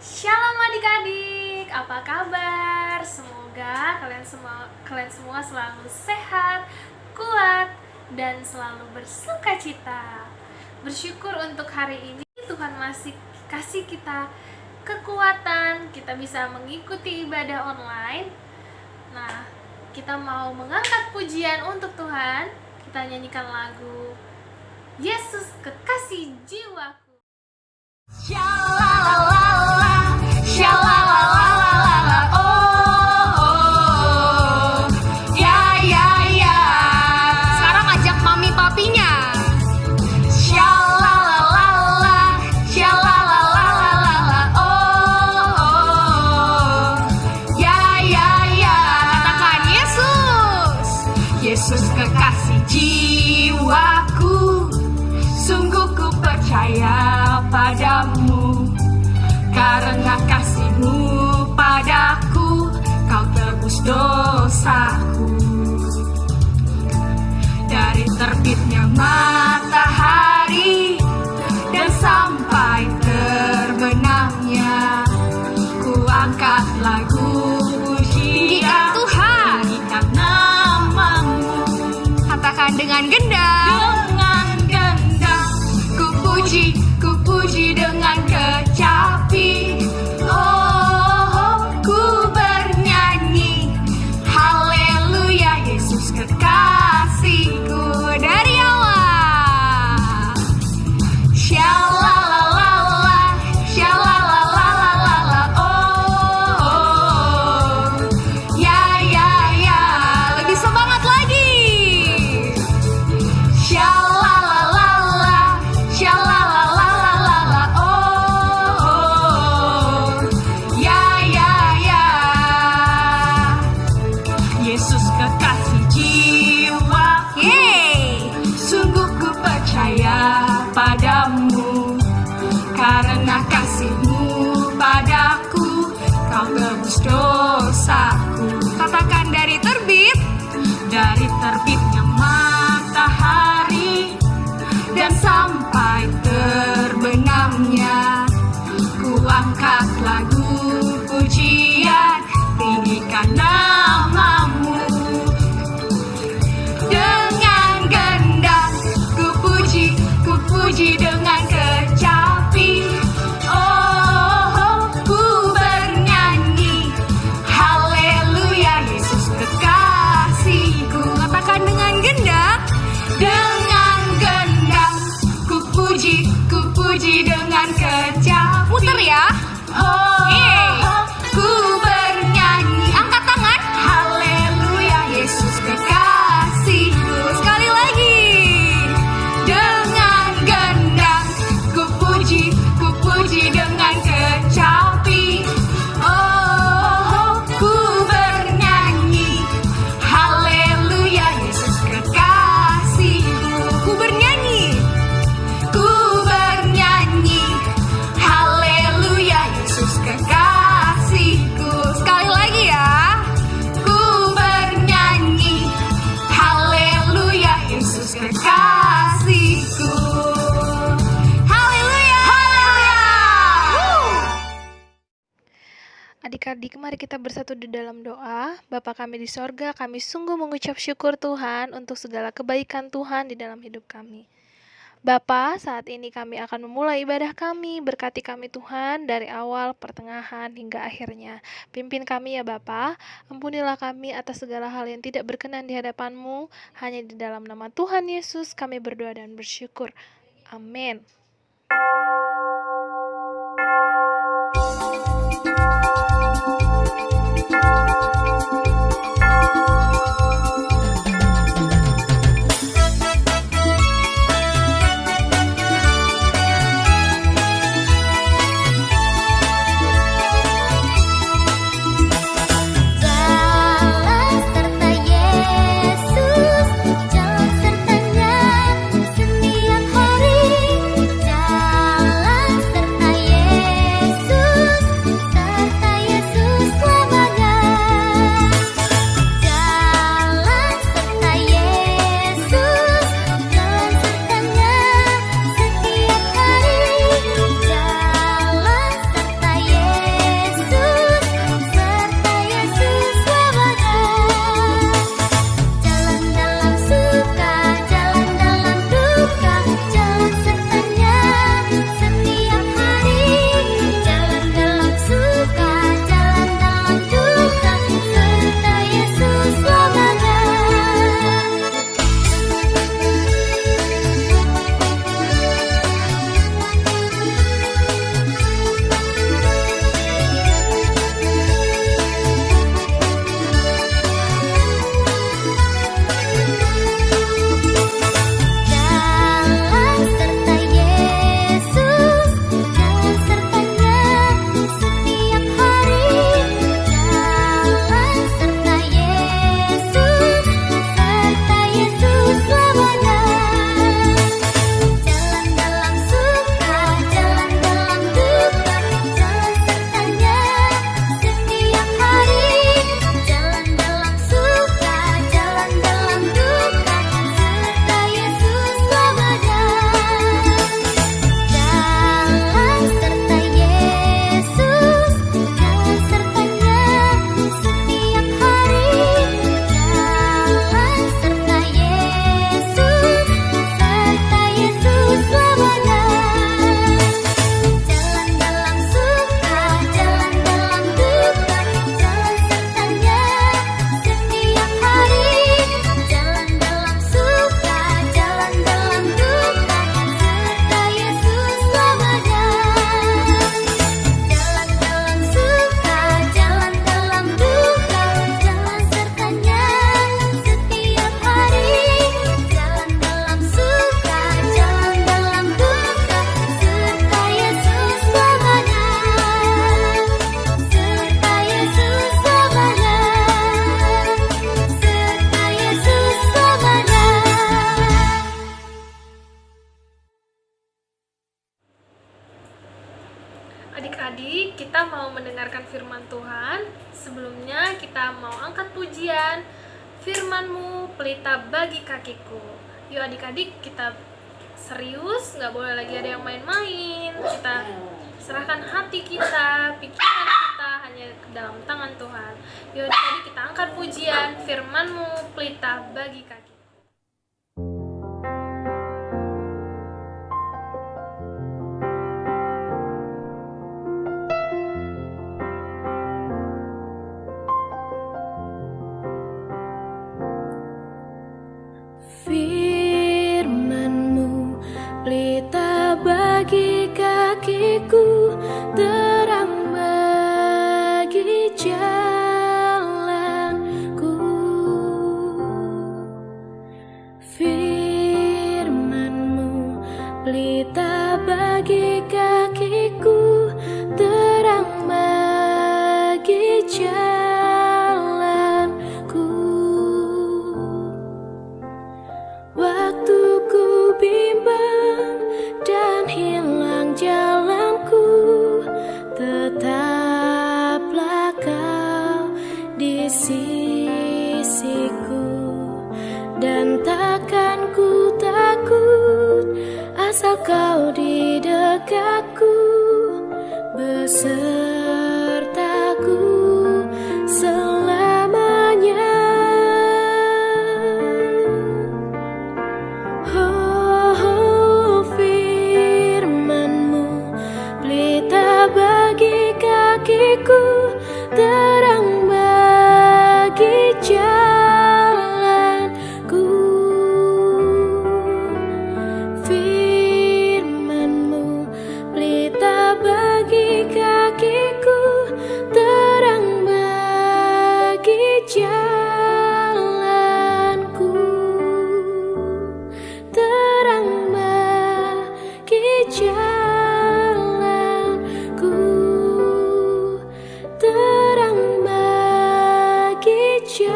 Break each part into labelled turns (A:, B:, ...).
A: Shalom adik-adik, apa kabar? Semoga kalian semua selalu sehat, kuat, dan selalu bersukacita. Bersyukur untuk hari ini Tuhan masih kasih kita kekuatan, kita bisa mengikuti ibadah online. Nah, kita mau mengangkat pujian untuk Tuhan. Kita nyanyikan lagu Yesus Kekasih Jiwaku.
B: Shalalala, shalalala, oh, ya. Sekarang ajak mami papinya. Shalalala, shalalala, oh, ya. Katakan Yesus, Yesus kekasih jiwaku, sungguh ku percaya padamu, karena kasih-Mu padaku, Kau tebus dosaku. Dari terbitnya matahari dan sampai terbenamnya, ku angkat lagu pujian Tuhan, tinggikan nama-Mu. Katakan dengan gendang. Ku puji dengan kecapi, oh, ku bernyanyi, haleluya, Yesus kekasihku. Dari awal, shalalala, shalalala, oh, ya. Lebih semangat lagi. Shalalala, shalalala, oh, ya. Yesus kekasih jiwaku, sungguh ku percaya padamu, karena kasih-Mu padaku, Kau tebus dosaku. Katakan dari terbitnya matahari dan sampai terbenamnya, ku angkat lagu pujian, tinggikan nama-Mu. Dengan gendang ku puji dengan kecapi, oh, ku bernyanyi, haleluya, Yesus kekasihku. Katakan dengan gendang. Dengan gendang ku puji dengan kecapi. Muter ya. Oh, ku bernyanyi. Angkat tangan. Haleluya, Yesus kekasihku. Sekali lagi. Dengan gendang ku puji dengan kecapi. Oh, ku bernyanyi, haleluya, Yesus kekasihku. Ku bernyanyi, haleluya, Yesus kekasihku. Sekali lagi ya. Ku bernyanyi, haleluya, Yesus kekasihku. Haleluya.
A: Adik-adik, mari kita bersatu di dalam doa. Bapa kami di sorga, kami sungguh mengucap syukur Tuhan untuk segala kebaikan Tuhan di dalam hidup kami. Bapa, saat ini kami akan memulai ibadah kami. Berkati kami Tuhan dari awal, pertengahan, hingga akhirnya. Pimpin kami ya Bapa. Ampunilah kami atas segala hal yang tidak berkenan di hadapan-Mu. Hanya di dalam nama Tuhan Yesus kami berdoa dan bersyukur. Amin.
C: Jalan serta Yesus, jalan sertanya setiap hari. Jalan
A: Adik-adik, kita mau mendengarkan firman Tuhan. Sebelumnya kita mau angkat pujian. Firman-Mu pelita bagi kakiku. Yuk adik-adik, kita serius, nggak boleh lagi ada yang main-main. Kita serahkan hati kita, pikiran kita hanya ke dalam tangan Tuhan. Yuk adik-adik, kita angkat pujian. Firman-Mu pelita bagi kakiku.
C: Firman-Mu pelita bagi kakiku, terang bagi jalanku. Firman-Mu pelita bagi kakiku, terang bagi jalanku. Waktu ku bimbang dan hilang jalanku, tetaplah Kau di sisiku. Dan takkan ku takut, asal Kau di dekatku, besertaku selamanya. Oh, firman-Mu pelita bagi kakiku, terang bagi jalanku. Firman-Mu pelita bagi kakiku, terang bagi jalanku. Terang bagi jalanku, terang bagi jalanku.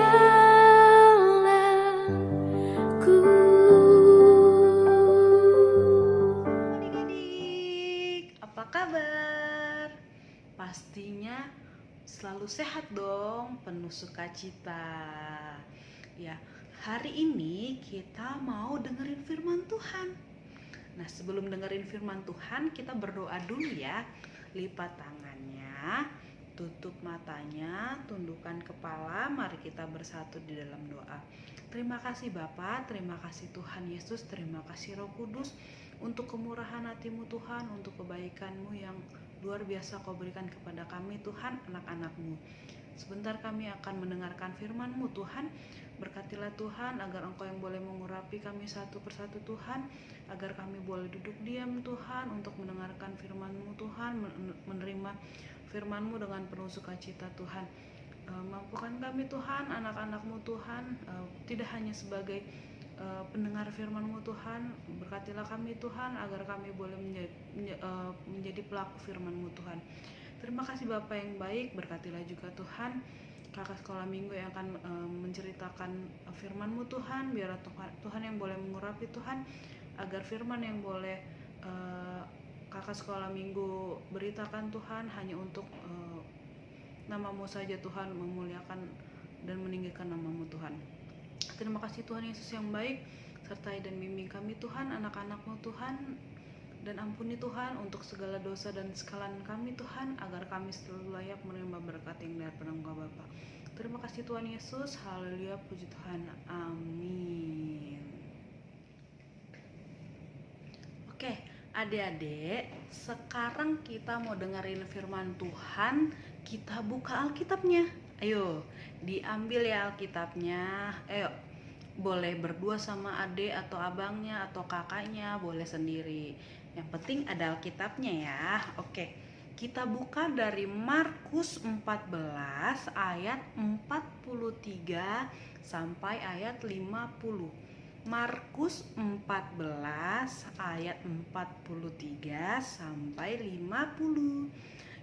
D: Adik-adik, apa kabar? Pastinya selalu sehat dong, penuh sukacita. Ya, hari ini kita mau dengerin firman Tuhan. Nah, sebelum dengerin firman Tuhan, kita berdoa dulu ya. Lipat tangannya, tutup matanya, tundukkan kepala. Mari kita bersatu di dalam doa. Terima kasih Bapa, terima kasih Tuhan Yesus, terima kasih Roh Kudus untuk kemurahan hati-Mu Tuhan, untuk kebaikan-Mu yang luar biasa Kau berikan kepada kami Tuhan, anak-anak-Mu. Sebentar kami akan mendengarkan firman-Mu Tuhan. Berkatilah Tuhan agar Engkau yang boleh mengurapi kami satu persatu Tuhan, agar kami boleh duduk diam Tuhan untuk mendengarkan firman-Mu Tuhan, menerima firman-Mu dengan penuh sukacita Tuhan. Mampukan kami Tuhan, anak-anak-Mu Tuhan, tidak hanya sebagai pendengar firman-Mu Tuhan. Berkatilah kami Tuhan agar kami boleh menjadi pelaku firman-Mu Tuhan. Terima kasih Bapa yang baik, berkatilah juga Tuhan kakak sekolah minggu yang akan menceritakan firman-Mu Tuhan. Biar Tuhan yang boleh mengurapi Tuhan, agar firman yang boleh kakak sekolah minggu beritakan Tuhan hanya untuk nama-Mu saja Tuhan, memuliakan dan meninggikan nama-Mu Tuhan. Terima kasih Tuhan Yesus yang baik, sertai dan bimbing kami Tuhan, anak-anak-Mu Tuhan, dan ampuni Tuhan untuk segala dosa dan kesalahan kami Tuhan, agar kami selalu layak menerima berkat yang dari Engkau Bapa. Terima kasih Tuhan Yesus, haleluya, puji Tuhan, amin. Oke, adik-adik, sekarang kita mau dengerin firman Tuhan. Kita buka Alkitabnya. Ayo, diambil ya Alkitabnya. Ayo, boleh berdua sama adik atau abangnya atau kakaknya, boleh sendiri. Yang penting ada Alkitabnya ya. Oke, kita buka dari Markus 14 ayat 43 sampai ayat 50. Markus 14 ayat 43 sampai 50.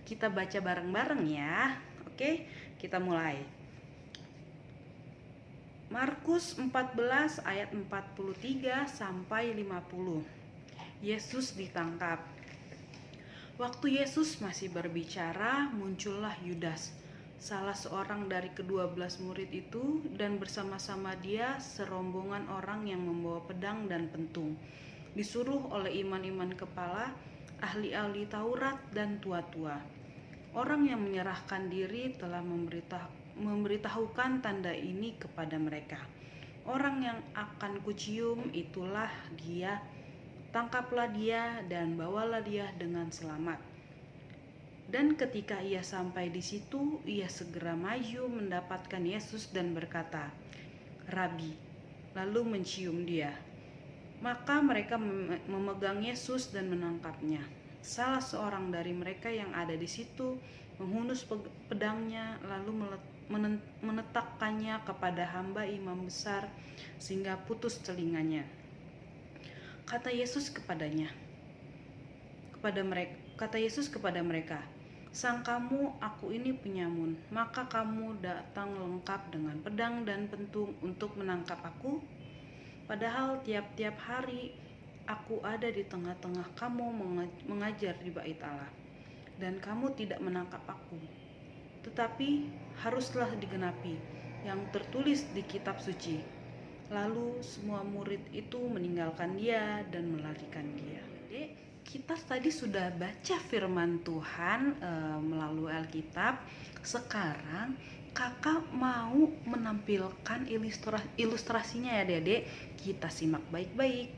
D: Kita baca bareng-bareng ya. Oke, kita mulai. Markus 14 ayat 43 sampai 50. Yesus ditangkap. Waktu Yesus masih berbicara, muncullah Yudas, salah seorang dari ke-12 murid itu, dan bersama-sama dia serombongan orang yang membawa pedang dan pentung, disuruh oleh iman-iman kepala, ahli-ahli Taurat dan tua-tua. Orang yang menyerahkan diri telah memberitahukan tanda ini kepada mereka. Orang yang akan kucium itulah dia. Tangkaplah dia dan bawalah dia dengan selamat. Dan ketika ia sampai di situ, ia segera maju mendapatkan Yesus dan berkata, "Rabi," lalu mencium dia. Maka mereka memegang Yesus dan menangkapnya. Salah seorang dari mereka yang ada di situ menghunus pedangnya, lalu menetakkannya kepada hamba imam besar sehingga putus telinganya. Kata Yesus kepada mereka, "Sangkamu aku ini penyamun, maka kamu datang lengkap dengan pedang dan pentung untuk menangkap aku? Padahal tiap-tiap hari aku ada di tengah-tengah kamu mengajar di bait Allah, dan kamu tidak menangkap aku. Tetapi haruslah digenapi yang tertulis di kitab suci." Lalu semua murid itu meninggalkan dia dan melarikan dia. Jadi, kita tadi sudah baca firman Tuhan melalui Alkitab. Sekarang kakak mau menampilkan ilustrasinya ya Dede. Kita simak baik-baik.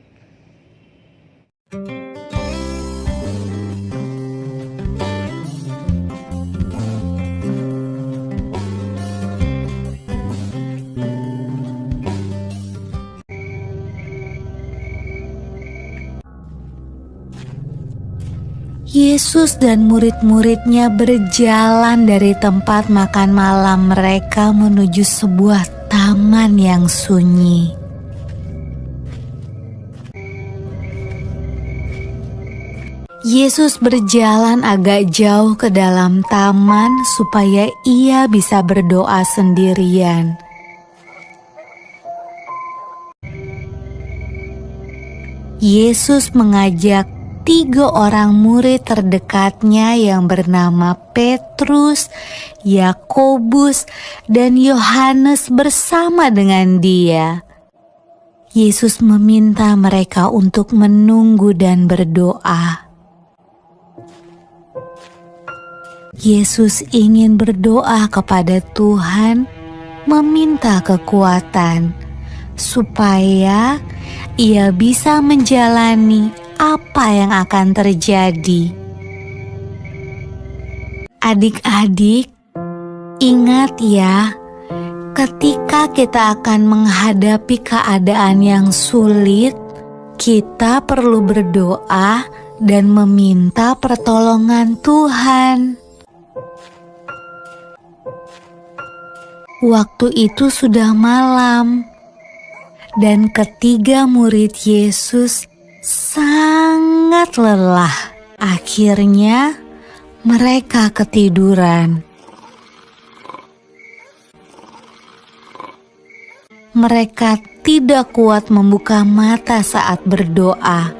E: Yesus dan murid-muridnya berjalan dari tempat makan malam mereka menuju sebuah taman yang sunyi. Yesus berjalan agak jauh ke dalam taman supaya ia bisa berdoa sendirian. Yesus mengajak 3 orang murid terdekatnya yang bernama Petrus, Yakobus, dan Yohanes bersama dengan dia. Yesus meminta mereka untuk menunggu dan berdoa. Yesus ingin berdoa kepada Tuhan, meminta kekuatan, supaya ia bisa menjalani apa yang akan terjadi. Adik-adik, ingat ya, ketika kita akan menghadapi keadaan yang sulit, kita perlu berdoa dan meminta pertolongan Tuhan. Waktu itu sudah malam, dan ketiga murid Yesus sangat lelah. Akhirnya mereka ketiduran. Mereka tidak kuat membuka mata saat berdoa.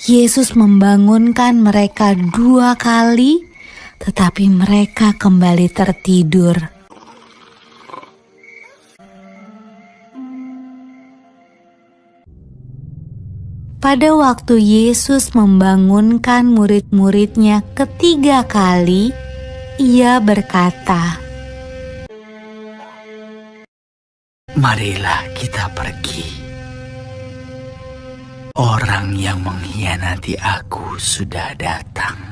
E: Yesus membangunkan mereka 2 kali, tetapi mereka kembali tertidur. Pada waktu Yesus membangunkan murid-muridnya ketiga kali, ia berkata,
F: "Marilah kita pergi. Orang yang mengkhianati aku sudah datang."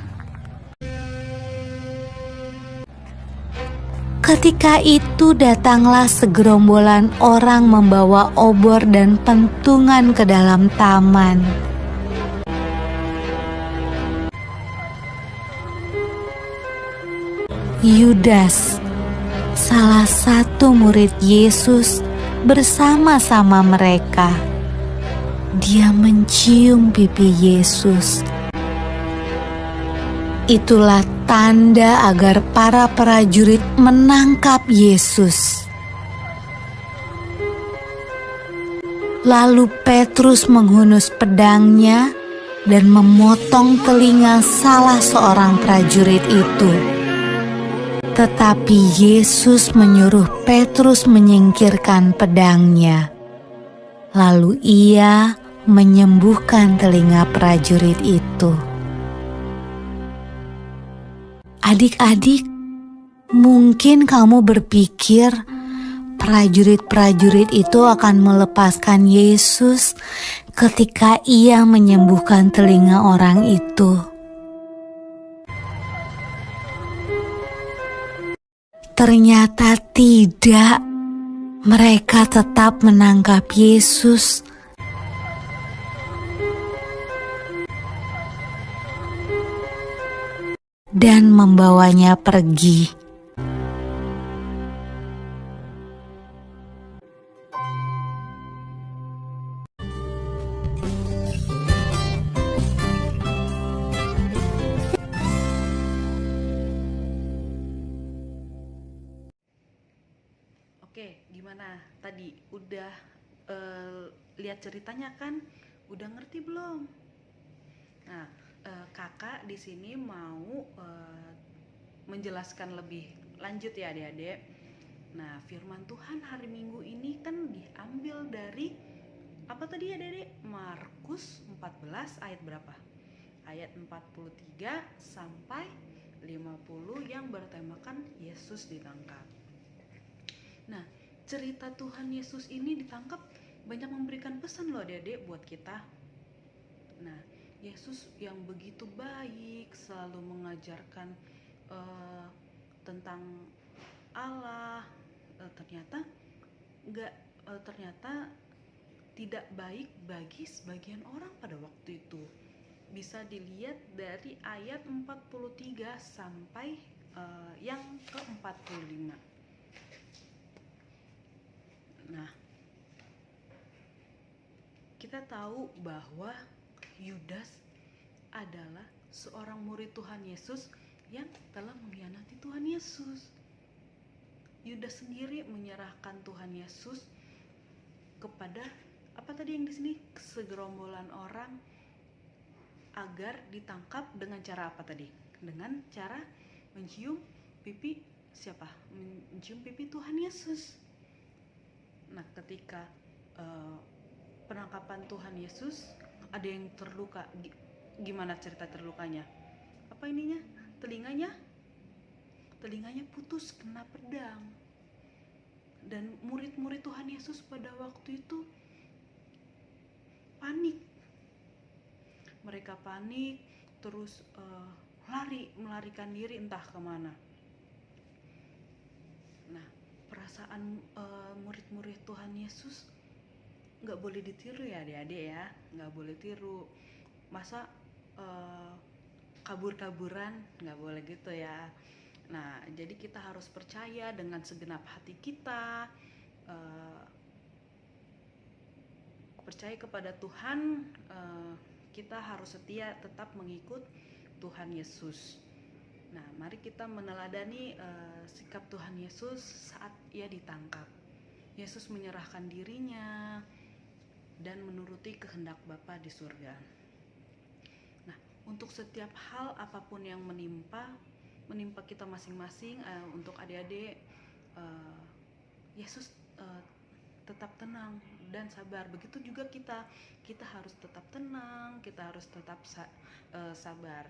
E: Ketika itu datanglah segerombolan orang membawa obor dan pentungan ke dalam taman. Yudas, salah satu murid Yesus, bersama-sama mereka. Dia mencium pipi Yesus. Itulah tanda agar para prajurit menangkap Yesus. Lalu Petrus menghunus pedangnya dan memotong telinga salah seorang prajurit itu. Tetapi Yesus menyuruh Petrus menyingkirkan pedangnya. Lalu ia menyembuhkan telinga prajurit itu. Adik-adik, mungkin kamu berpikir prajurit-prajurit itu akan melepaskan Yesus ketika ia menyembuhkan telinga orang itu. Ternyata tidak. Mereka tetap menangkap Yesus dan membawanya pergi.
D: Oke, gimana? Tadi udah lihat ceritanya kan? Udah ngerti belum? Nah, kakak di sini mau menjelaskan lebih lanjut ya adik-adik. Nah, firman Tuhan hari Minggu ini kan diambil dari apa tadi adik-adik? Markus 14 ayat berapa? Ayat 43 sampai 50 yang bertemakan Yesus ditangkap. Nah, cerita Tuhan Yesus ini ditangkap banyak memberikan pesan loh adik-adik buat kita. Nah, Yesus yang begitu baik selalu mengajarkan tentang Allah, ternyata tidak baik bagi sebagian orang pada waktu itu. Bisa dilihat dari ayat 43 sampai yang ke-45. Nah, kita tahu bahwa Yudas adalah seorang murid Tuhan Yesus yang telah mengkhianati Tuhan Yesus. Yudas sendiri menyerahkan Tuhan Yesus kepada apa tadi yang di sini? Segerombolan orang agar ditangkap dengan cara apa tadi? Dengan cara mencium pipi siapa? Mencium pipi Tuhan Yesus. Nah, ketika penangkapan Tuhan Yesus, ada yang terluka. Gimana cerita terlukanya? Apa ininya? Telinganya putus kena pedang. Dan murid-murid Tuhan Yesus pada waktu itu panik. Mereka panik, terus melarikan diri entah kemana. Nah, perasaan murid-murid Tuhan Yesus nggak boleh ditiru ya adik-adik ya, nggak boleh tiru. Masa kabur-kaburan, nggak boleh gitu ya. Nah, jadi kita harus percaya dengan segenap hati kita, percaya kepada Tuhan. Kita harus setia tetap mengikut Tuhan Yesus. Nah, mari kita meneladani sikap Tuhan Yesus saat ia ditangkap. Yesus menyerahkan dirinya dan menuruti kehendak Bapa di surga. Nah, untuk setiap hal apapun yang menimpa kita masing-masing, untuk adik-adik, Yesus tetap tenang dan sabar. Begitu juga kita harus tetap tenang, kita harus tetap sabar.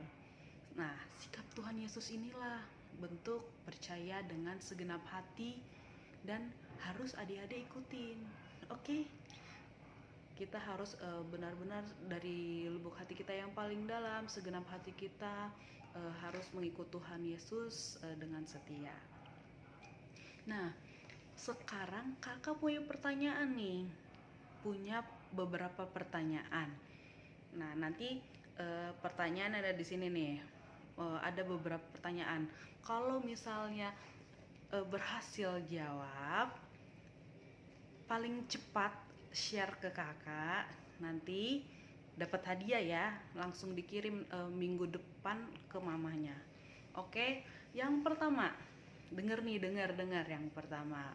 D: Nah, sikap Tuhan Yesus inilah bentuk percaya dengan segenap hati dan harus adik-adik ikutin. Oke? Kita harus benar-benar dari lubuk hati kita yang paling dalam, segenap hati kita harus mengikut Tuhan Yesus dengan setia. Nah, sekarang kakak punya pertanyaan nih. Punya beberapa pertanyaan. Nah, nanti pertanyaan ada di sini nih. Ada beberapa pertanyaan. Kalau misalnya berhasil jawab, paling cepat share ke kakak, nanti dapat hadiah ya, langsung dikirim minggu depan ke mamanya. Oke, yang pertama, dengar yang pertama.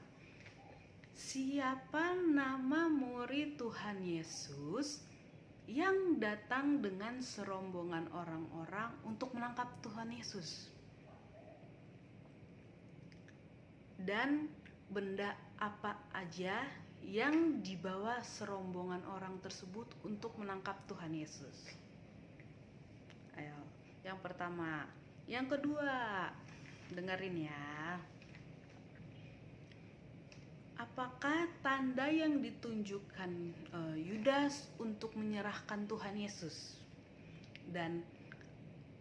D: Siapa nama murid Tuhan Yesus yang datang dengan serombongan orang-orang untuk menangkap Tuhan Yesus? Dan benda apa aja yang dibawa serombongan orang tersebut untuk menangkap Tuhan Yesus? Ayo, yang pertama. Yang kedua, dengerin ya. Apakah tanda yang ditunjukkan Yudas untuk menyerahkan Tuhan Yesus? Dan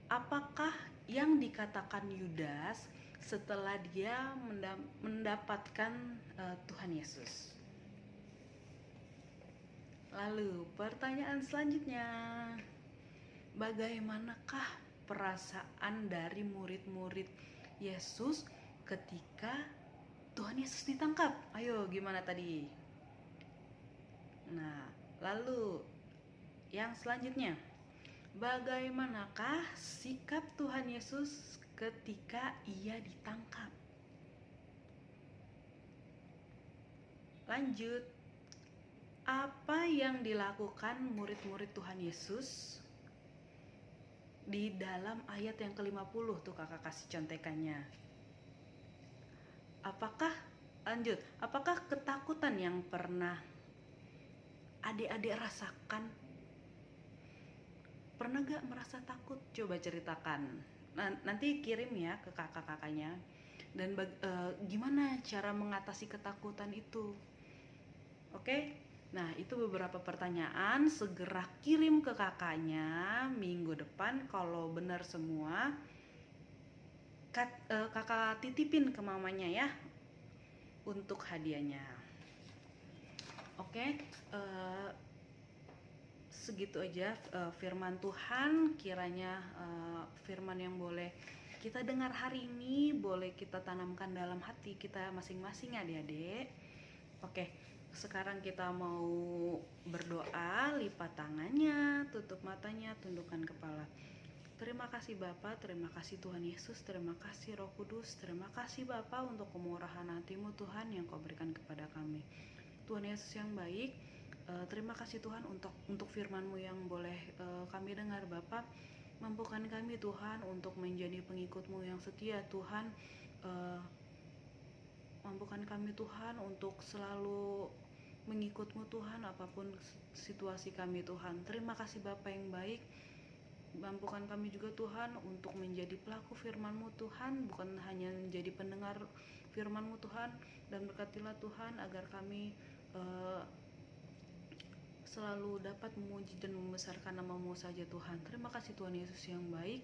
D: apakah yang dikatakan Yudas setelah dia mendapatkan Tuhan Yesus? Lalu pertanyaan selanjutnya, bagaimanakah perasaan dari murid-murid Yesus ketika Tuhan Yesus ditangkap? Ayo, gimana tadi? Nah, lalu yang selanjutnya, bagaimanakah sikap Tuhan Yesus ketika ia ditangkap? Lanjut, apa yang dilakukan murid-murid Tuhan Yesus di dalam ayat yang ke-50 tuh kakak kasih contekannya? Apakah ketakutan yang pernah adik-adik rasakan? Pernah gak merasa takut? Coba ceritakan. Nanti kirim ya ke kakak-kakaknya. Dan gimana cara mengatasi ketakutan itu? Oke? Nah, itu beberapa pertanyaan. Segera kirim ke kakaknya minggu depan. Kalau benar semua, kakak titipin ke mamanya ya untuk hadiahnya. Oke, segitu aja firman Tuhan. Kiranya firman yang boleh kita dengar hari ini boleh kita tanamkan dalam hati kita masing-masing adik-adik. Oke, sekarang kita mau berdoa. Lipat tangannya, tutup matanya, tundukkan kepala. Terima kasih Bapa, terima kasih Tuhan Yesus, terima kasih Roh Kudus, terima kasih Bapa untuk kemurahan hati-Mu Tuhan yang Kau berikan kepada kami. Tuhan Yesus yang baik, terima kasih Tuhan untuk firman-Mu yang boleh kami dengar Bapa. Mampukan kami Tuhan untuk menjadi pengikut-Mu yang setia Tuhan. Mampukan kami Tuhan untuk selalu mengikut-Mu Tuhan apapun situasi kami Tuhan. Terima kasih Bapa yang baik. Mampukan kami juga Tuhan untuk menjadi pelaku firman-Mu Tuhan, bukan hanya menjadi pendengar firman-Mu Tuhan. Dan berkatilah Tuhan agar kami selalu dapat memuji dan membesarkan nama-Mu saja Tuhan. Terima kasih Tuhan Yesus yang baik.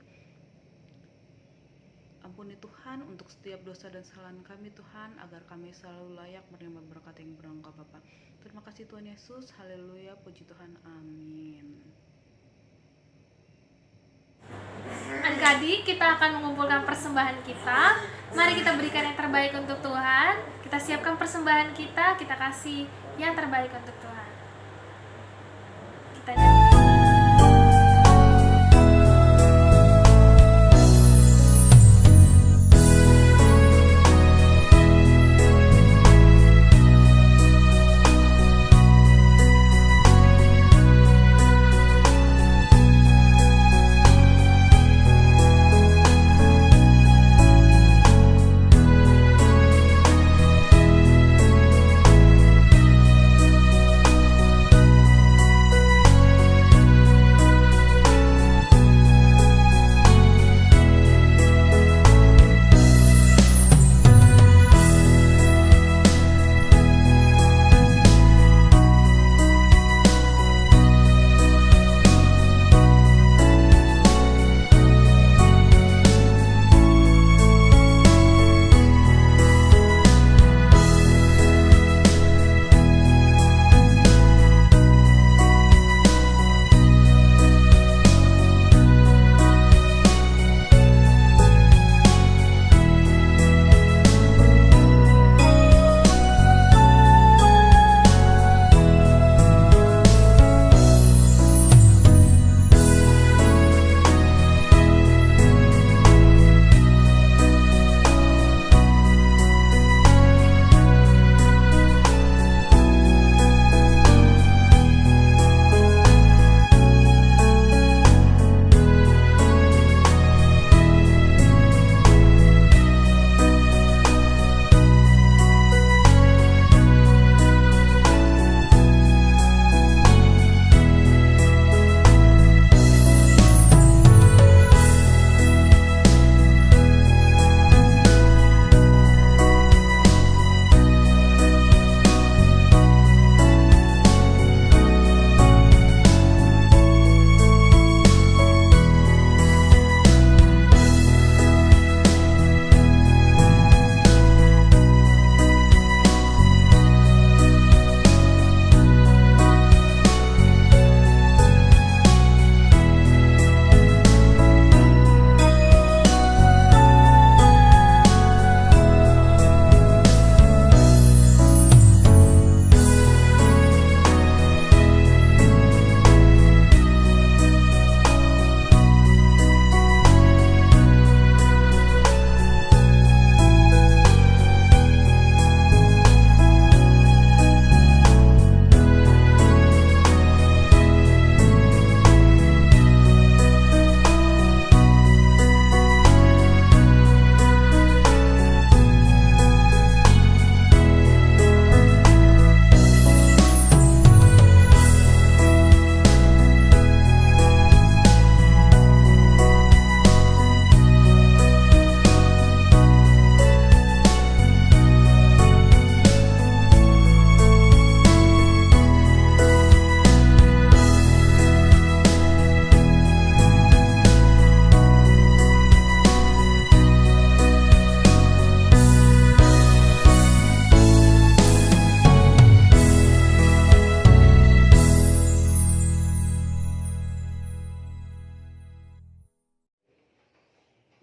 D: Ampuni Tuhan untuk setiap dosa dan kesalahan kami Tuhan, agar kami selalu layak menerima berkat yang berangkat Bapa. Terima kasih Tuhan Yesus. Haleluya, puji Tuhan, amin.
A: Adik-adik, kita akan mengumpulkan persembahan kita. Mari kita berikan yang terbaik untuk Tuhan. Kita siapkan persembahan kita kasih yang terbaik untuk Tuhan. Kita nyanyi.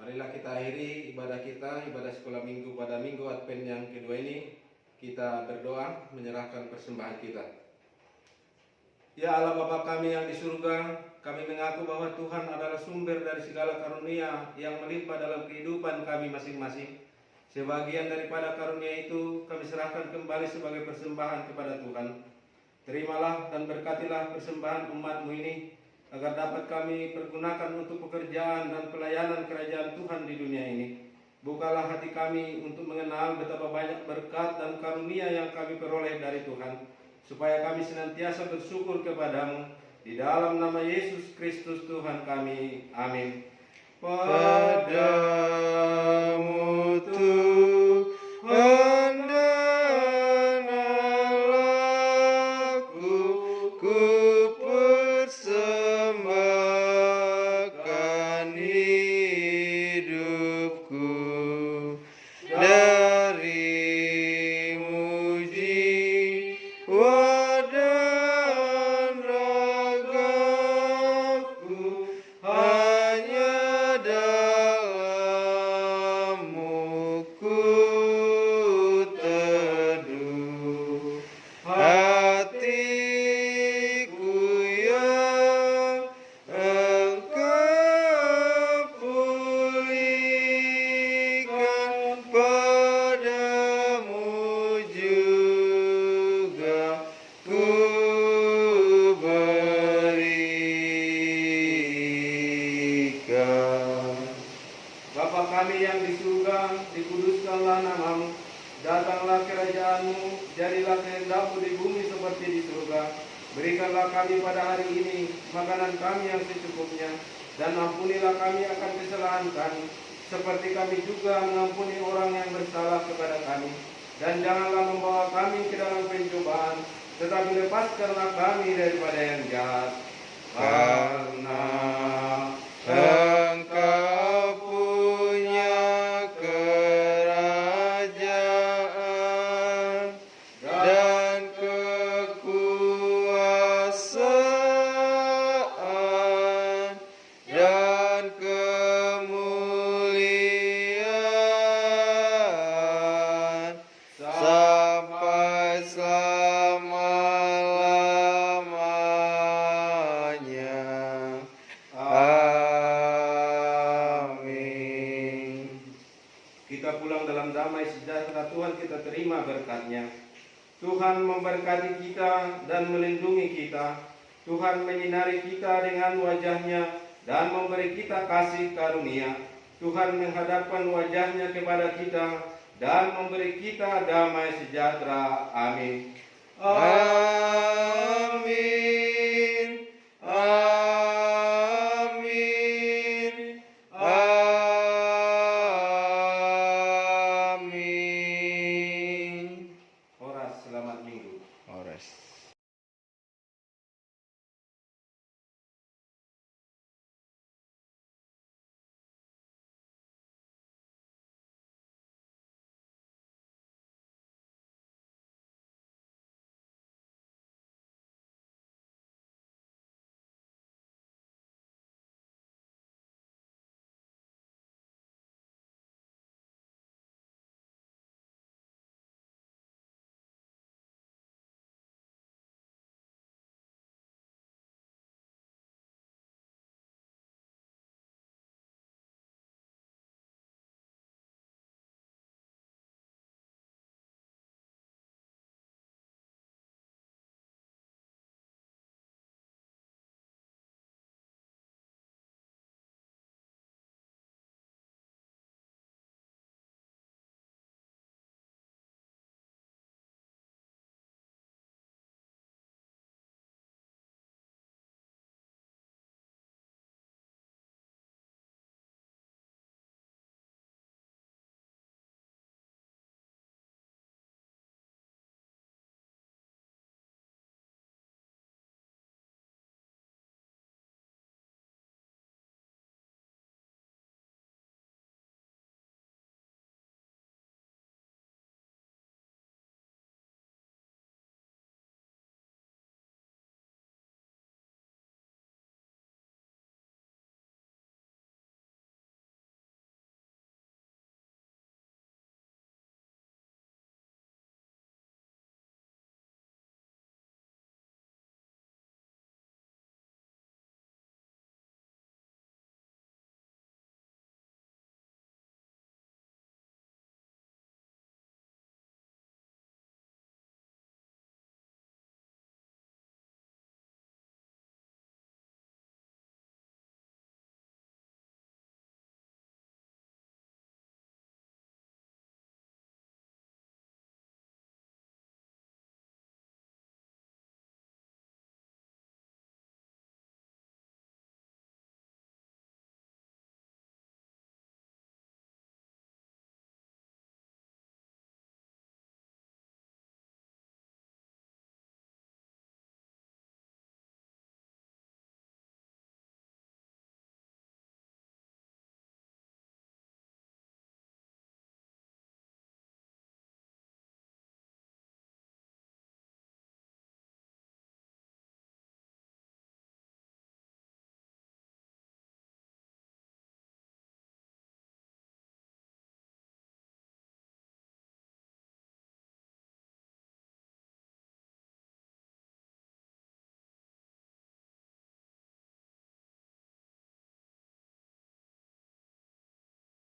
G: Marilah kita akhiri ibadah kita, ibadah sekolah minggu pada minggu Advent yang kedua ini. Kita berdoa menyerahkan persembahan kita. Ya Allah Bapa kami yang di surga, kami mengaku bahwa Tuhan adalah sumber dari segala karunia yang melimpah dalam kehidupan kami masing-masing. Sebagian daripada karunia itu kami serahkan kembali sebagai persembahan kepada Tuhan. Terimalah dan berkatilah persembahan umat-Mu ini, agar dapat kami pergunakan untuk pekerjaan dan pelayanan kerajaan Tuhan di dunia ini. Bukalah hati kami untuk mengenal betapa banyak berkat dan karunia yang kami peroleh dari Tuhan, supaya kami senantiasa bersyukur kepada-Mu. Di dalam nama Yesus Kristus Tuhan kami. Amin. Padamu Tuhan dan Allahku, ku persembahkan hidupku. Darimu jiwa dan ragaku, hanya dalam-Mu ku teduh. Hatiku yang Engkau pulihkan, padamu juga ku berikan. Bapa kami yang di surga, dikuduskanlah nama-Mu. Datanglah kerajaan-Mu, jadilah kehendak-Mu di bumi seperti di surga. Berikanlah kami pada hari ini makanan kami yang secukupnya, dan ampunilah kami akan kesalahan kami, seperti kami juga mengampuni orang yang bersalah kepada kami. Dan janganlah membawa kami ke dalam pencobaan, tetapi lepaskanlah kami daripada yang jahat. Karena Engkau punya kerajaan dan kekuasaan dan kemuliaan sampai selama-lamanya. Amin. Kita pulang dalam damai sejahtera Tuhan, kita terima berkat-Nya. Tuhan memberkati kita dan melindungi kita. Tuhan menyinari kita dengan wajah-Nya dan memberi kita kasih karunia. Tuhan menghadapkan wajah-Nya kepada kita dan memberi kita damai sejahtera. Amin. Amin. Amin.